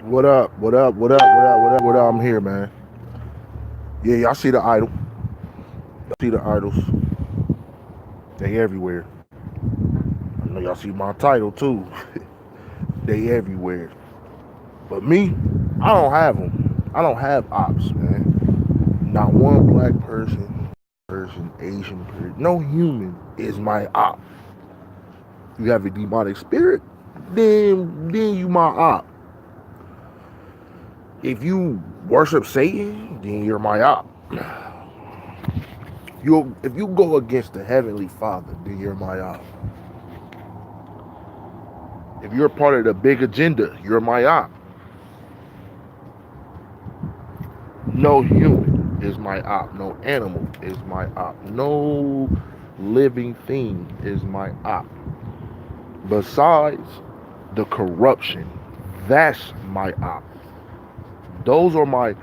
What up? What up? What up? What up? What up? What up? I'm here, man. Yeah, y'all see the idol. Y'all see the idols. They everywhere. I know y'all see my title too. They everywhere. But me, I don't have them. I don't have ops, man. Not one black person, Asian person. No human is my op. You have a demonic spirit, then you my op. If you worship Satan, then you're my op. If you go against the Heavenly Father, then you're my op. If you're part of the big agenda, you're my op. No human is my op. No animal is my op. No living thing is my op. Besides the corruption, that's my op. Those are my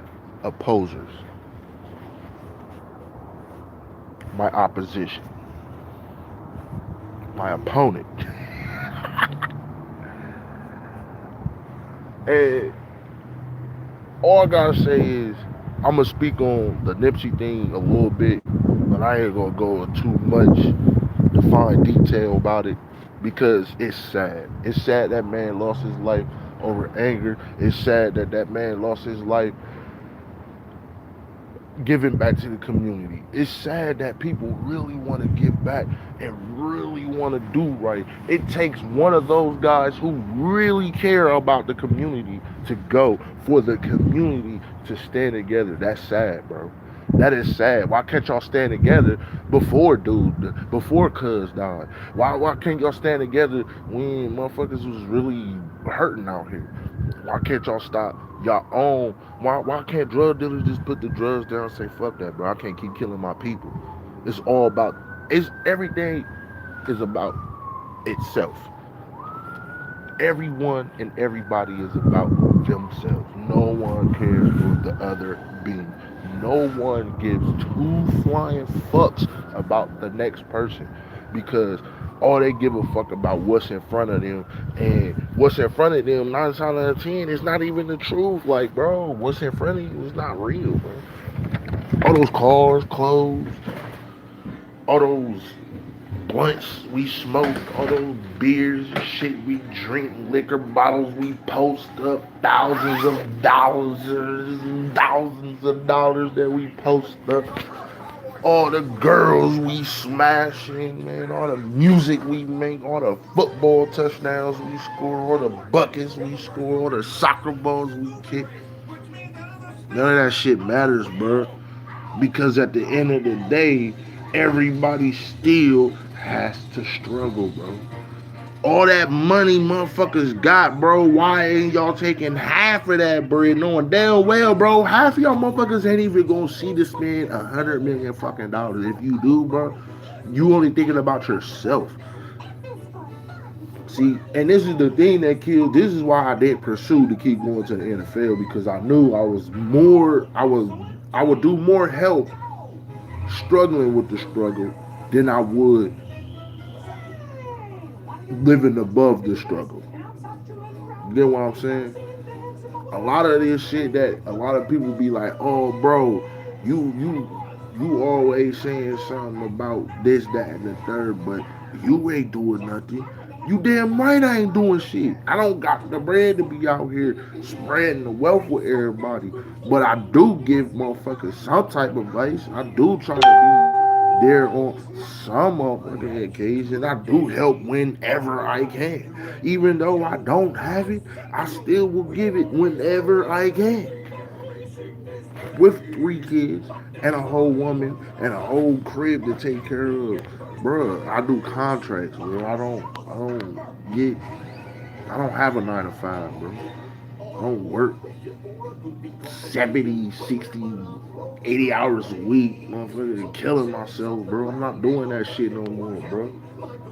opposers, my opposition, my opponent. And all I gotta say is I'm gonna speak on the Nipsey thing a little bit, but I ain't gonna go into too much define detail about it because it's sad. It's sad that man lost his life over anger. It's sad that that man lost his life giving back to the community. It's sad that people really want to give back and really want to do right. It takes one of those guys who really care about the community to go for the community to stand together. That's sad, bro. That is sad. Why can't y'all stand together before Cuz died? Why can't y'all stand together when motherfuckers was really hurting out here? Why can't y'all stop y'all own? Why can't drug dealers just put the drugs down and say fuck that, bro? I can't keep killing my people. It's all about it's everything is about itself. Everyone and everybody is about themselves. No one cares for the other being. No one gives two flying fucks about the next person because all they give a fuck about what's in front of them, and what's in front of them 9 times out of 10 is not even the truth. Like, bro, what's in front of you is not real, bro. All those cars, clothes, all those blunts we smoke, all those beers and shit we drink, liquor bottles we post up, thousands of dollars that we post up, all the girls we smashing, man, all the music we make, all the football touchdowns we score, all the buckets we score, all the soccer balls we kick. None of that shit matters, bro. Because at the end of the day, everybody still has to struggle, bro. All that money motherfuckers got, bro. Why ain't y'all taking half of that bread? Knowing damn well, bro, half of y'all motherfuckers ain't even gonna see to spend 100 million fucking dollars. If you do, bro, you only thinking about yourself. See, and this is the thing that killed. This is why I didn't pursue to keep going to the NFL because I knew I would do more help struggling with the struggle than I would living above the struggle. You get what I'm saying? A lot of this shit that a lot of people be like, oh, bro, you you you always saying something about this, that, and the third, but you ain't doing nothing. You damn right I ain't doing shit. I don't got the bread to be out here spreading the wealth with everybody. But I do give motherfuckers some type of advice. I do try to be there on some motherfucking occasion. I do help whenever I can. Even though I don't have it, I still will give it whenever I can. With 3 kids and a whole woman and a whole crib to take care of, bruh, I do contracts, bro. Get, I don't have a 9 to 5, bro. I don't work 70, 60, 80 hours a week, motherfucker, killing myself, bro. I'm not doing that shit no more, bro.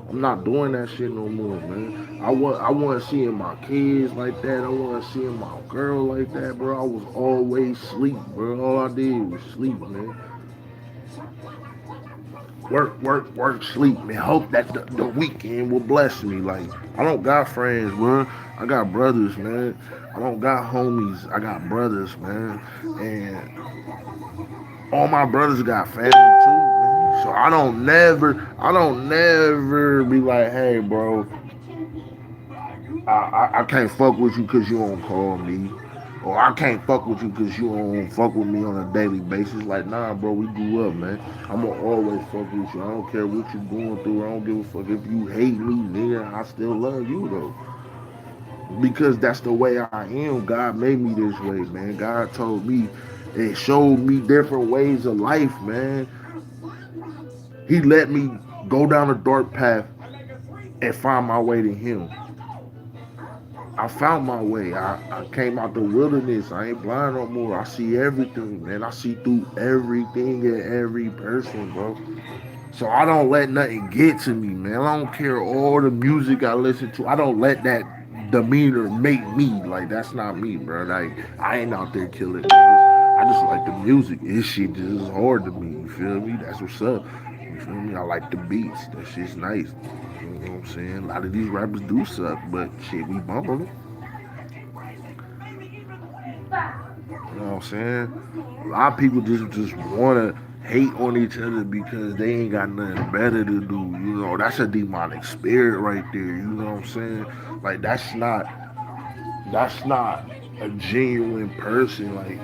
I'm not doing that shit no more, man. I want to see my kids like that. I want to see my girl like that, bro. I was always sleep, bro. All I did was sleep, man. work, work, work, sleep, man. Hope that the weekend will bless me. Like, I don't got friends, bro. I got brothers, man. I don't got homies. I got brothers, man. And all my brothers got family too, man. So I don't never be like, hey, bro, I can't fuck with you because you don't call me. Or I can't fuck with you because you don't fuck with me on a daily basis. Like, nah, bro, we grew up, man. I'm gonna always fuck with you. I don't care what you going through. I don't give a fuck if you hate me, nigga. I still love you, though. Because that's the way I am. God made me this way, man. God told me and showed me different ways of life, man. He let me go down a dark path and find my way to Him. I found my way. I came out the wilderness. I ain't blind no more. I see everything, man. I see through everything and every person, bro. So I don't let nothing get to me, man. I don't care all the music I listen to. I don't let that demeanor make me. Like, that's not me, bro. Like, I ain't out there killing niggas. I just like the music. This shit just is hard to me. You feel me? That's what's up. You feel me? I like the beats. That shit's nice. You know what I'm saying? A lot of these rappers do suck, but shit, we bumping them. You know what I'm saying? A lot of people just wanna hate on each other because they ain't got nothing better to do. You know, that's a demonic spirit right there. You know what I'm saying? Like, that's not a genuine person. Like,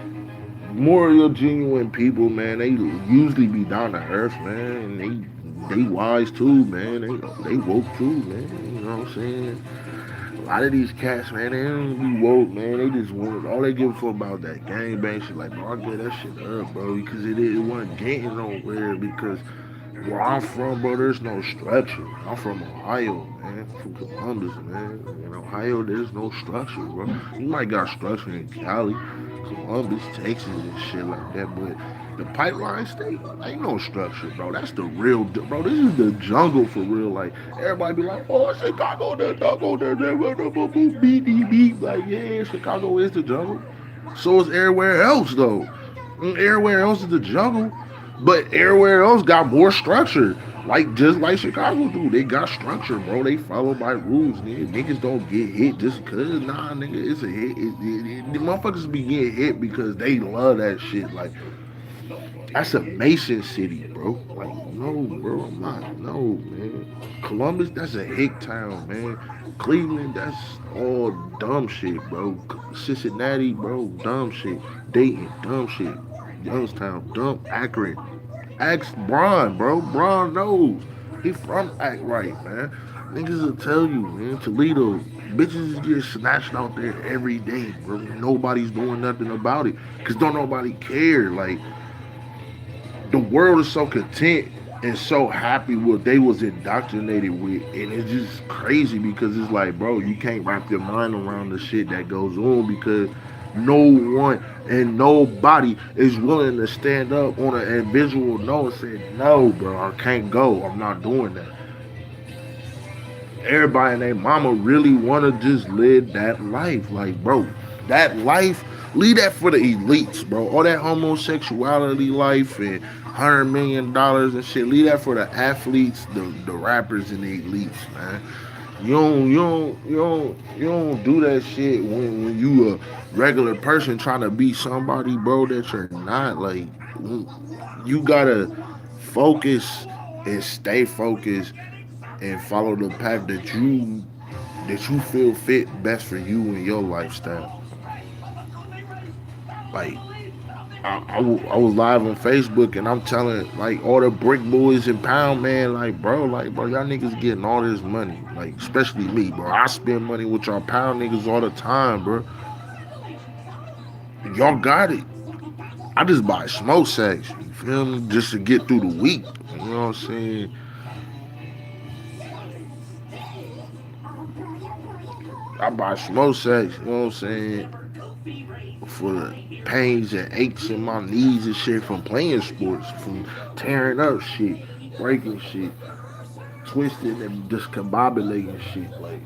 more of your genuine people, man, they usually be down to earth, man. And they wise too, man. They woke too, man. You know what I'm saying? A lot of these cats, man, they don't be woke, man. They just want all they give a fuck about that gang bang shit. Like, bro, I get that shit up, bro, because it wasn't getting nowhere. Because where I'm from, bro, there's no structure. I'm from Ohio, man. I'm from Columbus, man. In Ohio, there's no structure, bro. You might got structure in Cali, Columbus, Texas, and shit like that, but the pipeline state ain't no structure, bro. That's the real, bro. This is the jungle for real. Like, everybody be like, oh, Chicago, the jungle, the beep. Like, yeah, Chicago is the jungle. So is everywhere else, though. Everywhere else is the jungle, but everywhere else got more structure. Like, just like Chicago do, they got structure, bro. They follow by rules, nigga. Niggas don't get hit just cause, nah, nigga, it's a hit. The motherfuckers be getting hit because they love that shit. Like, that's a Mason City, bro. Like, no, bro, I'm not. No, man. Columbus, that's a hick town, man. Cleveland, that's all dumb shit, bro. Cincinnati, bro, dumb shit. Dayton, dumb shit. Youngstown, dumb. Akron, ask Braun, bro. Braun knows. He from Act Right, man. Niggas will tell you, man. Toledo, bitches get snatched out there every day, bro. Nobody's doing nothing about it. Cause don't nobody care. Like, the world is so content and so happy what they was indoctrinated with, and it's just crazy because it's like, bro, you can't wrap your mind around the shit that goes on because no one and nobody is willing to stand up on an individual no and say, no, bro, I can't go, I'm not doing that. Everybody and their mama really want to just live that life. Like, bro, that life, leave that for the elites, bro. All that homosexuality life and $100 million and shit, leave that for the athletes, the rappers, and the elites, man. You don't do that shit when you a regular person trying to be somebody, bro, that you're not. Like, you gotta focus and stay focused and follow the path that you feel fit best for you and your lifestyle. Like, I was live on Facebook and I'm telling like all the brick boys and pound man, like bro, y'all niggas getting all this money. Like, especially me, bro. I spend money with y'all pound niggas all the time, bro. Y'all got it. I just buy smoke sacks, you feel me? Just to get through the week. You know what I'm saying? I buy smoke sacks, you know what I'm saying? For the pains and aches in my knees and shit from playing sports, from tearing up shit, breaking shit, twisting and discombobulating shit. Like,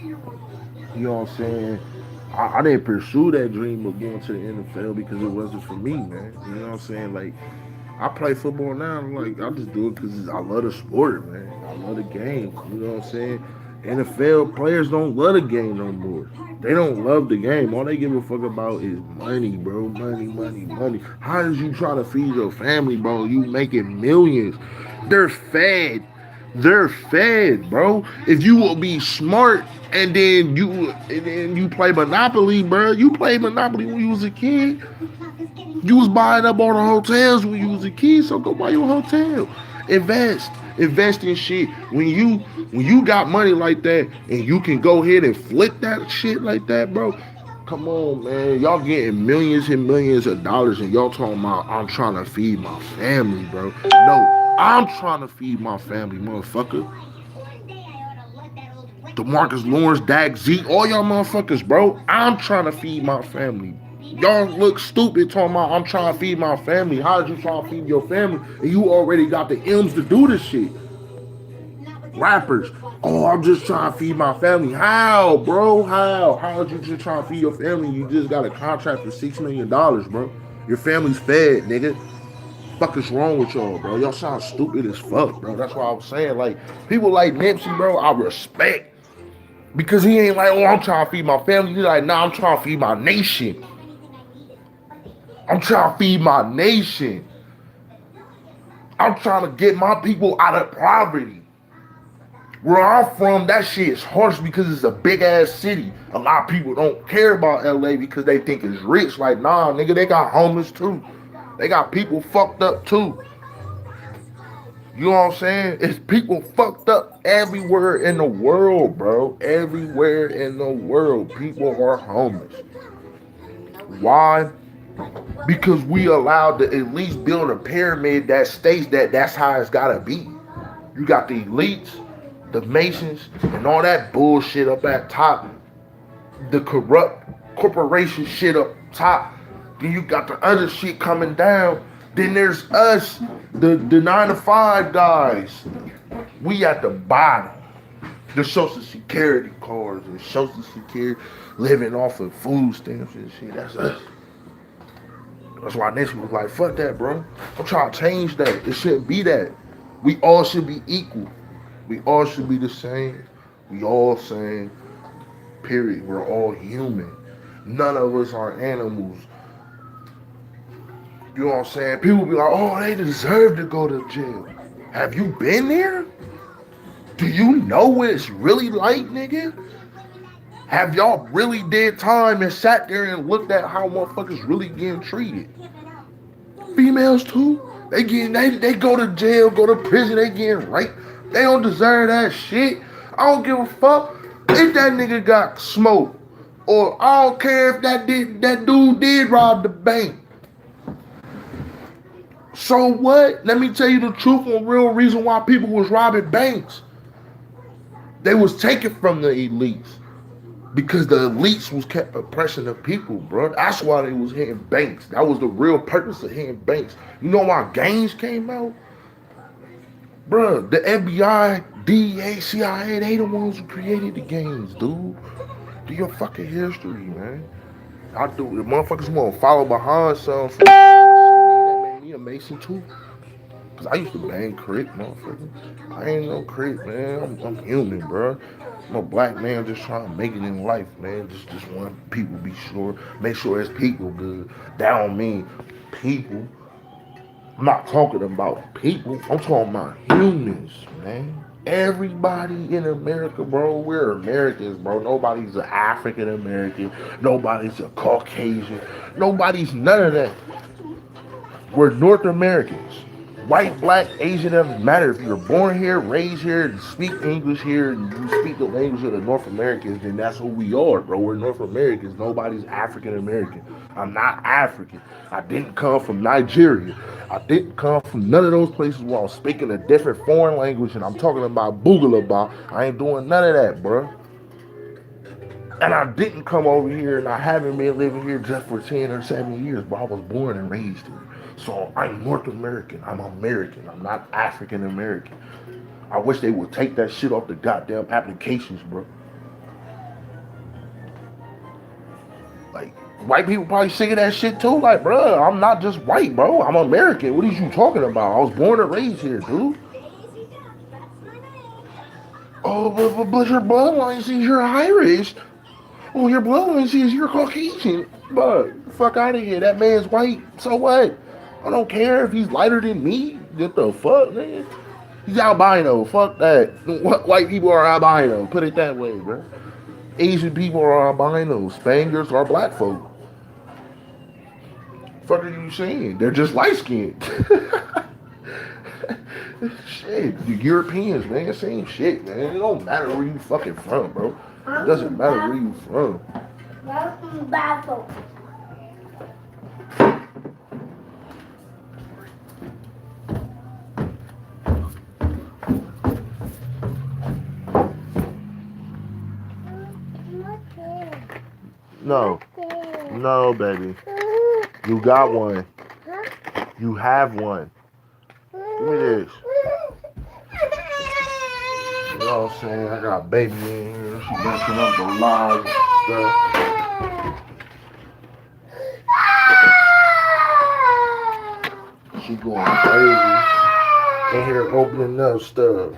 you know what I'm saying? I didn't pursue that dream of going to the NFL because it wasn't for me, man. You know what I'm saying? Like, I play football now. Like I just do it because I love the sport, man. I love the game. You know what I'm saying? NFL players don't love the game no more. They don't love the game. All they give a fuck about is money, bro. Money, money, money. How did you try to feed your family, bro? You making millions. They're fed. They're fed, bro. If you will be smart and then you play Monopoly, bro. You played Monopoly when you was a kid. You was buying up all the hotels when you was a kid, so go buy your hotel. Invest. Invest in shit. When you got money like that and you can go ahead and flip that shit like that, bro. Come on, man. Y'all getting millions and millions of dollars and y'all talking about I'm trying to feed my family, bro. No, I'm trying to feed my family, motherfucker. DeMarcus Lawrence, Dak Zeke, all y'all motherfuckers, bro. I'm trying to feed my family. Y'all look stupid talking about I'm trying to feed my family. How did you try to feed your family? And you already got the M's to do this shit. Rappers, oh, I'm just trying to feed my family. How, bro? How? How did you just try to feed your family? You just got a contract for $6 million, bro. Your family's fed, nigga. Fuck is wrong with y'all, bro? Y'all sound stupid as fuck, bro. That's what I was saying. Like, people like Nipsey, bro, I respect. Because he ain't like, oh, I'm trying to feed my family. He's like, nah, I'm trying to feed my nation. I'm trying to feed my nation. I'm trying to get my people out of poverty. Where I'm from, that shit is harsh because it's a big ass city. A lot of people don't care about LA because they think it's rich. Like, nah, nigga, they got homeless too. They got people fucked up too. You know what I'm saying? It's people fucked up everywhere in the world, bro. Everywhere in the world, people are homeless. Why? Because we allowed to at least build a pyramid that states that that's how it's gotta be. You got the elites, the Masons, and all that bullshit up at top. The corrupt corporation shit up top. Then you got the other shit coming down. Then there's us, the 9 to 5 guys. We at the bottom. The Social Security cards and Social Security living off of food stamps and shit. That's us. That's why Nancy was like, fuck that, bro. I'm trying to change that. It shouldn't be that. We all should be equal. We all should be the same. We all same. Period. We're all human. None of us are animals. You know what I'm saying? People be like, oh, they deserve to go to jail. Have you been there? Do you know what it's really like, nigga? Have y'all really did time and sat there and looked at how motherfuckers really getting treated? Females too. They go to jail, go to prison, they getting raped. They don't deserve that shit. I don't give a fuck if that nigga got smoked. Or I don't care if that dude did rob the bank. So what? Let me tell you the truth and real reason why people was robbing banks. They was taken from the elites. Because the elites was kept oppressing the people, bro. That's why they was hitting banks. That was the real purpose of hitting banks. You know why gangs came out? Bro, the FBI, DEA, CIA, they the ones who created the gangs, dude. Do your fucking history, man. I do. The motherfuckers want to follow behind something. That made me a Mason too. Cause I used to bang Crit, motherfucker. I ain't no Crit, man. I'm human, bro. I'm a black man just trying to make it in life, man. Just want people be sure, make sure it's people good. That don't mean people. I'm not talking about people. I'm talking about humans, man. Everybody in America, bro, we're Americans, bro. Nobody's an African American. Nobody's a Caucasian. Nobody's none of that. We're North Americans. White, black, Asian, doesn't matter. If you're born here, raised here, and speak English here, and you speak the language of the North Americans, then that's who we are, bro. We're North Americans. Nobody's African American. I'm not African. I didn't come from Nigeria. I didn't come from none of those places where I'm speaking a different foreign language and I'm talking about boogaloo. I ain't doing none of that, bro. And I didn't come over here and I haven't been living here just for 10 or 7 years, but I was born and raised here. So I'm North American. I'm American. I'm not African American. I wish they would take that shit off the goddamn applications, bro. Like, white people probably sick of that shit too. Like, bro, I'm not just white, bro. I'm American. What are you talking about? I was born and raised here, dude. Oh, but your bloodline says you're Irish. Oh, your bloodline says you're Caucasian. But fuck out of here. That man's white. So what? I don't care if he's lighter than me. What the fuck, man? He's albino. Fuck that. White people are albino. Put it that way, bro. Asian people are albino. Spaniards are black folk. Fuck are you saying? They're just light skinned. Shit, the Europeans, man, same shit, man. It don't matter where you fucking from, bro. It doesn't matter where you from. No, no, baby. You got one. You have one. Give me this. You know what I'm saying? I got a baby in here. She messing up the lives and stuff. She going crazy. In here opening up stuff.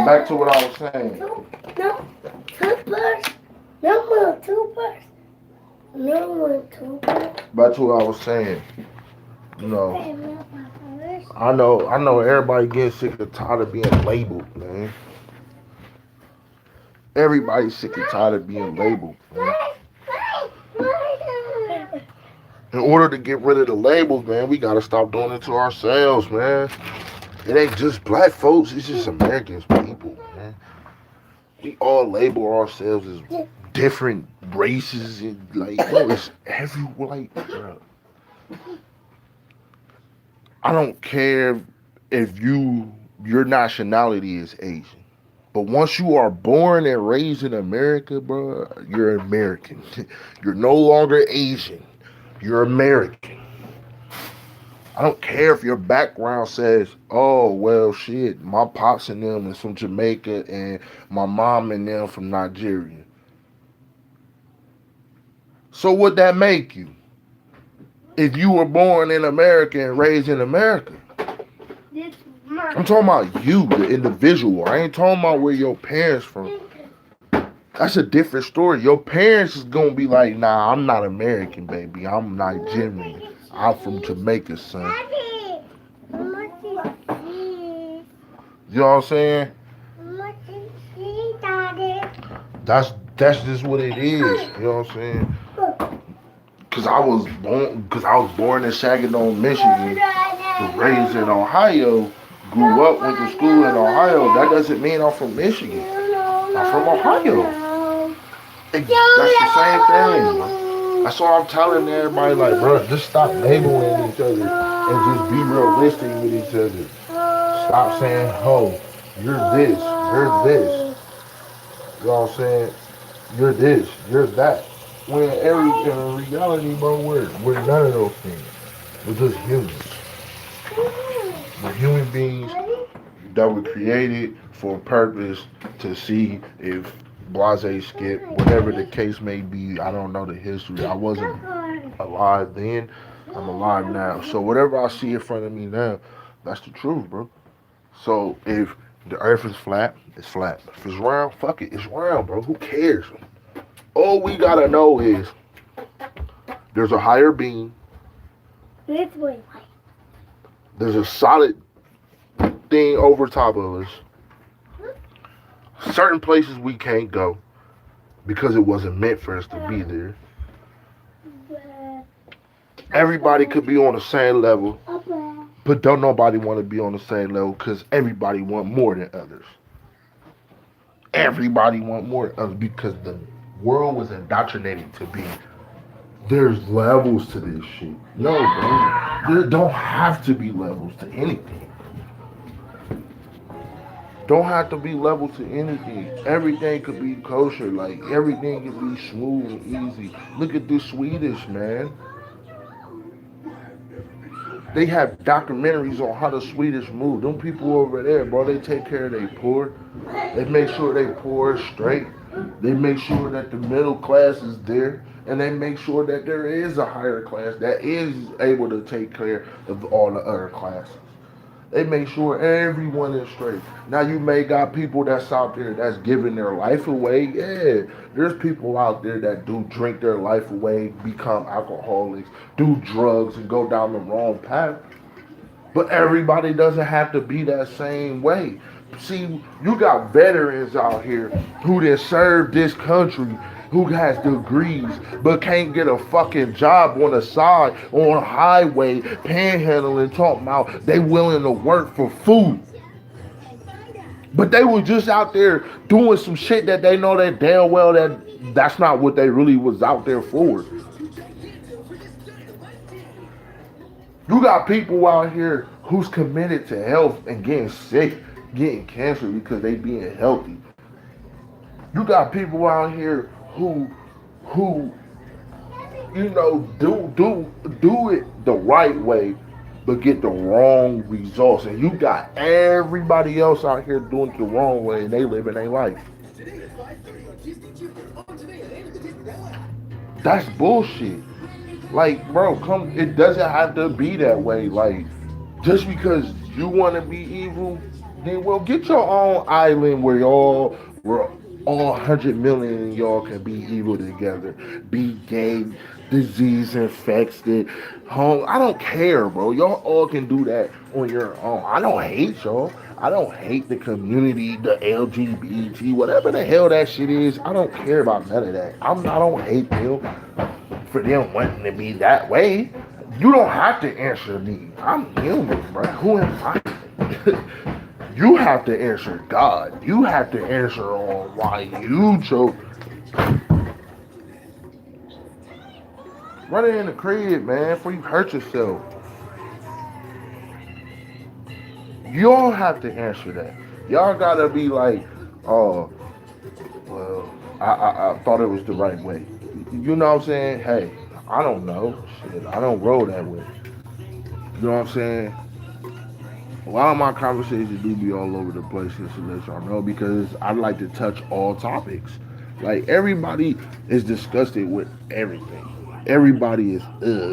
Back to what I was saying. No, toothbrush. No more toothbrush. No more toothbrush. Back to what I was saying. You know, I know everybody getting sick and tired of being labeled, man. Everybody's sick and tired of being labeled, man. In order to get rid of the labels, man, we gotta stop doing it to ourselves, man. It ain't just black folks, it's just Americans, people, man. We all label ourselves as different races and like, bro, it's everywhere, like, bro. I don't care if your nationality is Asian. But once you are born and raised in America, bro, you're American. You're no longer Asian. You're American. I don't care if your background says, oh, well, shit, my pops and them is from Jamaica and my mom and them from Nigeria. So would that make you? If you were born in America and raised in America. I'm talking about you, the individual. I ain't talking about where your parents from. That's a different story. Your parents is going to be like, nah, I'm not American, baby. I'm Nigerian. I'm from Jamaica, son. You know what I'm saying? That's just what it is. You know what I'm saying? Cause I was born in Saginaw, Michigan, was raised in Ohio, grew up, went to school in Ohio. That doesn't mean I'm from Michigan. I'm from Ohio. That's the same thing. That's why I'm telling everybody, like, bro, just stop labeling each other and just be realistic with each other. Stop saying, oh, you're this, you're this. You know what I'm saying? You're this, you're that. When in reality, bro, we're none of those things. We're just humans. We're human beings that were created for a purpose to see if Blase skip, whatever the case may be. I don't know the history. I wasn't alive then. I'm alive now. So whatever I see in front of me now, that's the truth, bro. So if the earth is flat, it's flat. If it's round, fuck it, it's round, bro. Who cares? All we gotta know is there's a higher being. There's a solid thing over top of us. Certain places we can't go because it wasn't meant for us to be there. Everybody could be on the same level, but don't nobody want to be on the same level because everybody want more than others. Everybody want more than others because the world was indoctrinated to be. There's levels to this shit. No, bro. There don't have to be levels to anything. Don't have to be level to anything. Everything could be kosher. Like everything could be smooth and easy. Look at this Swedish man. They have documentaries on how the Swedish move. Them people over there, bro, they take care of their poor. They make sure they poor is straight. They make sure that the middle class is there. And they make sure that there is a higher class that is able to take care of all the other classes. They make sure everyone is straight. Now you may got people that's out there that's giving their life away. Yeah, there's people out there that do drink their life away, become alcoholics, do drugs, and go down the wrong path. But everybody doesn't have to be that same way. See, you got veterans out here who did serve this country, who has degrees, but can't get a fucking job on the side, on a highway, panhandling, talking about they willing to work for food. But they were just out there doing some shit that they know that damn well that's not what they really was out there for. You got people out here who's committed to health and getting sick, getting cancer because they being healthy. You got people out here who do it the right way but get the wrong results. And you got everybody else out here doing it the wrong way and they living their life. That's bullshit. Like, bro, come. It doesn't have to be that way. Like, just because you want to be evil, then well, get your own island where all 100 million of y'all can be evil together, be gay, disease infected, home. I don't care, bro. Y'all all can do that on your own. I don't hate y'all. I don't hate the community, the LGBT, whatever the hell that shit is. I don't care about none of that. I don't hate them for them wanting to be that way. You don't have to answer me. I'm human, bro. Who am I? You have to answer God. You have to answer on why you chose. Run it in the crib, man, before you hurt yourself. Y'all have to answer that. Y'all gotta be like, oh, well, I thought it was the right way. You know what I'm saying? Hey, I don't know. Shit, I don't roll that way. You know what I'm saying? A lot of my conversations do be all over the place, just to let y'all know, because I like to touch all topics. Like, everybody is disgusted with everything. Everybody is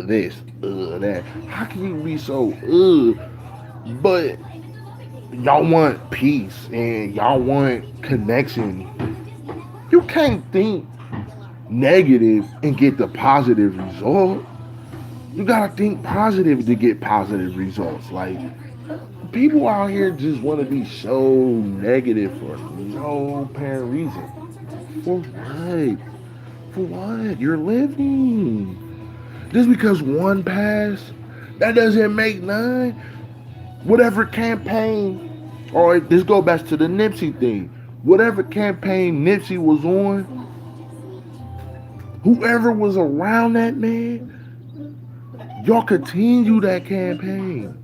this, that. How can you be so but y'all want peace and y'all want connection? You can't think negative and get the positive result. You gotta think positive to get positive results. Like, people out here just want to be so negative for no apparent reason. For what? For what? You're living. Just because one passed, that doesn't make none. Whatever campaign, or this go back to the Nipsey thing. Whatever campaign Nipsey was on, whoever was around that man, y'all continue that campaign.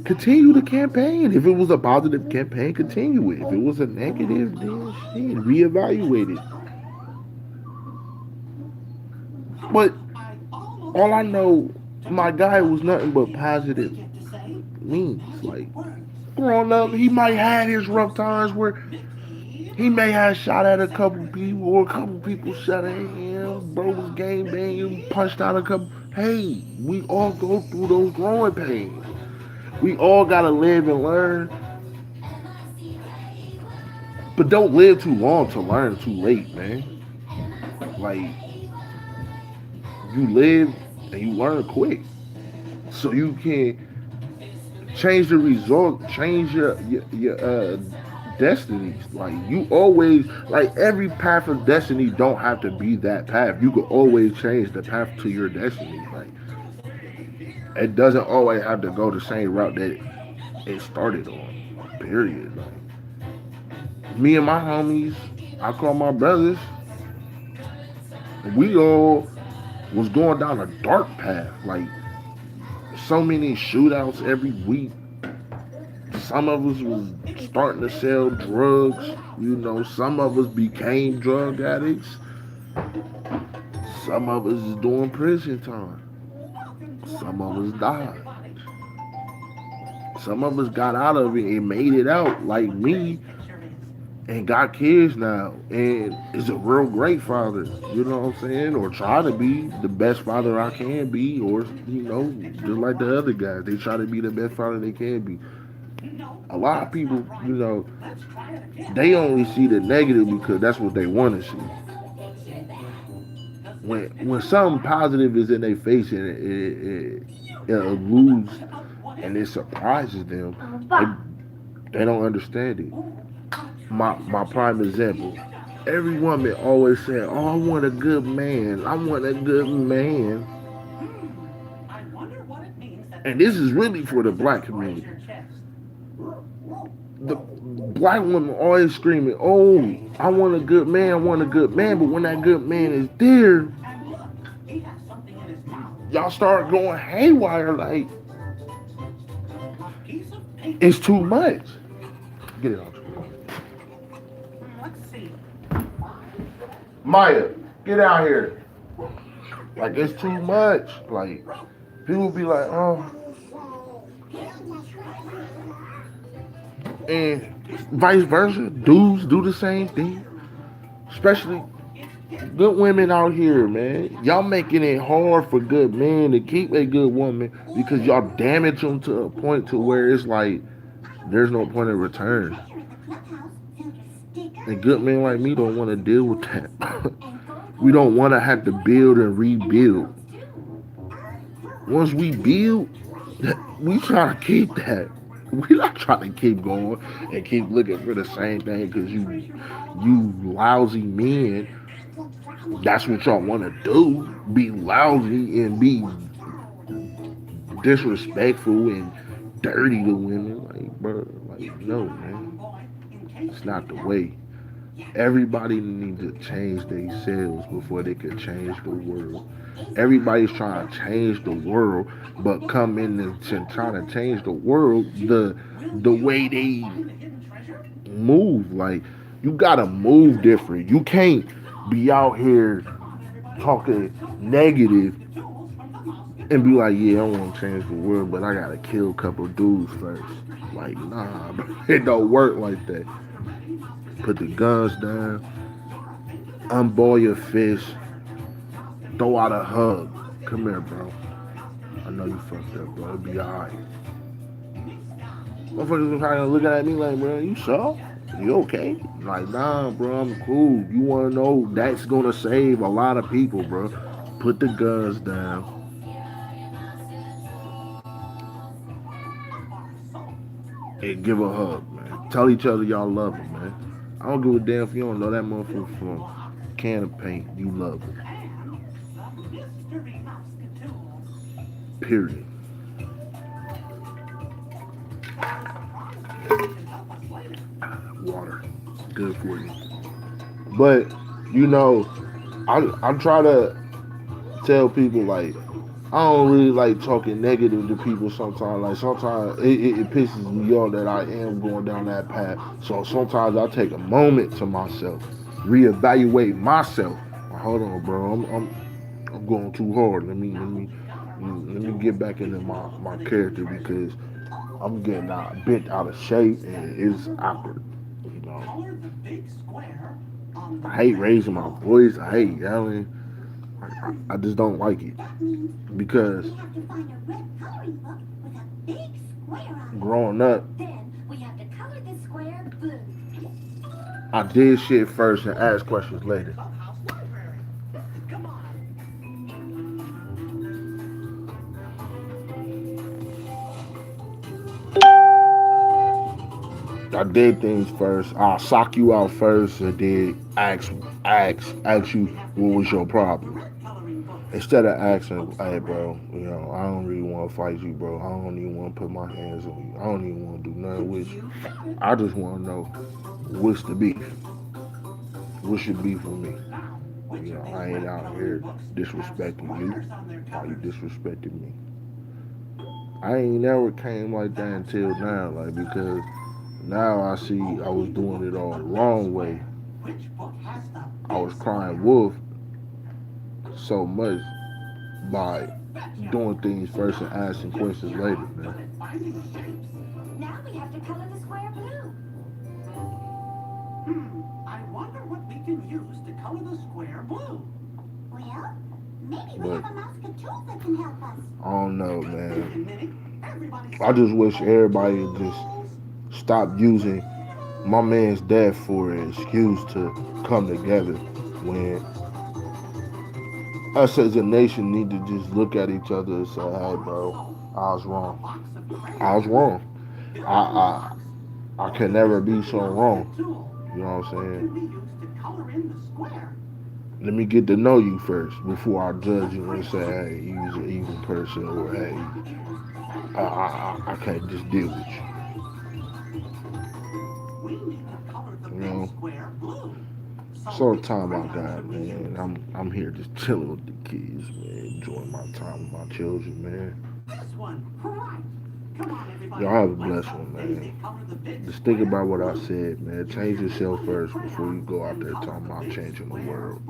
Continue the campaign. If it was a positive campaign, continue it. If it was a negative, then shit, reevaluate it. But all I know, my guy was nothing but positive means. Like, growing up, he might have his rough times where he may have shot at a couple people, or a couple people shot at him. Bro was gang banging, punched out a couple. Hey, we all go through those growing pains. We all gotta live and learn. But don't live too long to learn too late, man. Like, you live and you learn quick. So you can change the result, change your destinies. Like, you always, like, every path of destiny don't have to be that path. You can always change the path to your destiny. Like, it doesn't always have to go the same route that it started on. Period. Like, me and my homies, I call my brothers, we all was going down a dark path. Like, so many shootouts every week, Some of us was starting to sell drugs. Some of us became drug addicts. Some of us is doing prison time. Some of us died. Some of us got out of it and made it out, like me, and got kids now, and is a real great father. You know what I'm saying? Or try to be the best father I can be, or just like the other guys, they try to be the best father they can be. A lot of people, they only see the negative because that's what they want to see. When something positive is in their face and it eludes and it surprises them, they don't understand it. My prime example. Every woman always said, "Oh, I want a good man. I want a good man." And this is really for the black community. The black women always screaming, "Oh, I want a good man. I want a good man." But when that good man is there, y'all start going haywire. Like it's too much. Get it off. Maya, get out here. Like it's too much. Like people be like, oh, and vice versa. Dudes do the same thing. Especially good women out here, man. Y'all making it hard for good men to keep a good woman because y'all damage them to a point to where it's like there's no point of return. And good men like me don't want to deal with that. We don't want to have to build and rebuild. Once we build, we try to keep that. We not trying to keep going and keep looking for the same thing because you lousy men. That's what y'all want to do. Be lousy and be disrespectful and dirty to women. Like, bro, like, no, man. It's not the way. Everybody needs to change themselves before they can change the world. Everybody's trying to change the world, but come in and trying to change the world the way they move. Like you gotta move different. You can't be out here talking negative and be like, yeah, I want to change the world, but I gotta kill a couple dudes first. Like, nah, it don't work like that. Put the guns down, unball your fist, throw out a hug. Come here, bro. I know you fucked up, bro. It'll be alright. Motherfuckers was kind of looking at me like, bro, you saw? You okay? Like, nah, bro, I'm cool. You wanna know that's gonna save a lot of people, bro. Put the guns down and give a hug, man. Tell each other y'all love them, man. I don't give a damn if you don't know that motherfucker from a can of paint. You love him. Period. Water. Good for you. But, I try to tell people, like, I don't really like talking negative to people sometimes. Like, sometimes it pisses me off that I am going down that path. So sometimes I take a moment to myself, reevaluate myself. Hold on, bro. I'm going too hard. Let me get back into my character because I'm getting bent out of shape and it's awkward. You know, I hate raising my voice. I hate yelling. I just don't like it because growing up, I did shit first and asked questions later. I did things first. I'll sock you out first and then ask you what was your problem. Instead of asking, hey bro, I don't really want to fight you, bro. I don't even want to put my hands on you. I don't even want to do nothing with you. I just want to know what's the beef. What's your beef with me? I ain't out here disrespecting you. How you disrespecting me? I ain't never came like that until now, like because now I see I was doing it all the wrong way. I was crying wolf so much by doing things first and asking questions later, man. Now we have to color the square blue. I wonder what we can use to color the square blue. Well, maybe we But have a Musca tool that can help us. I don't know, man. I just wish everybody would just stop using my man's death for an excuse to come together when us as a nation need to just look at each other and say, hey, bro, I was wrong. I was wrong. I I can never be so wrong. You know what I'm saying? Let me get to know you first before I judge you and say, hey, you're an evil person or hey, I can't just deal with you. You know? So time I got, man. I'm here just chilling with the kids, man, enjoying my time with my children, man. Y'all have a blessed one, man. Just think about what I said, man. Change yourself first before you go out there talking about changing the world.